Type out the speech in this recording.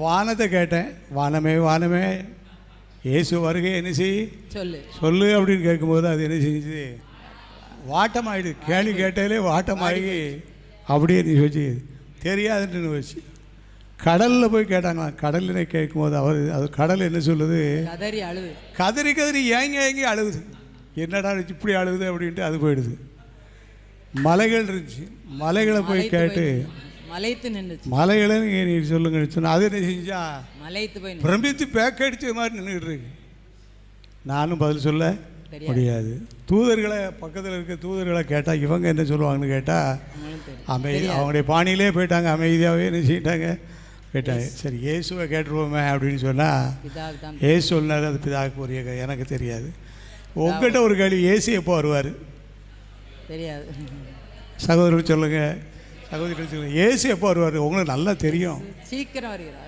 வானத்தை கேட்டேன். வானமே வானமே இயேசு வருகை என்ன செய் சொல்லு அப்படின்னு கேட்கும்போது அது என்ன செஞ்சு வாட்டமாயிடுது. கேள்வி கேட்டாலே வாட்டமாகி அப்படியே நீ வச்சு தெரியாதுன்னு வச்சு கடலில் போய் கேட்டாங்களாம். கடலில் கேட்கும்போது அது கடல் என்ன சொல்லுது, கதறி கதறி ஏங்கி அழுகுது. என்னடா இப்படி அழுகுது அப்படின்ட்டு அது போயிடுது. மலைகள் இருந்துச்சு, மலைகளை போய் கேட்டு மலைகளை நீ சொல்லுங்க சொன்ன அது என்ன செஞ்சா பிரமித்து பேக்கடிச்ச மாதிரி நின்றுட்டு இருக்கு. நானும் பதில் சொல்ல முடியாது. தூதர்களை பக்கத்தில் இருக்க தூதர்களை கேட்டால் இவங்க என்ன சொல்லுவாங்கன்னு கேட்டால் அவங்களுடைய பாணியிலே போயிட்டாங்க. அமைதியாகவே என்ன செய்யிட்டாங்க கேட்டாங்க. சரி இயேசுவை கேட்டுருவோமே அப்படின்னு சொன்னால் ஏசு சொன்னார் அது பிதாவுக்கு உரிய எனக்கு தெரியாது. உங்கள்கிட்ட ஒரு கேள்வி, ஏசு எப்போ வருவார் தெரியாது. சகோதரர்கள் சொல்லுங்கள், சகோதரிகள் சொல்லுங்கள், ஏசு எப்போ வருவார் உங்களுக்கு நல்லா தெரியும். சீக்கிரம் வருகிறார்.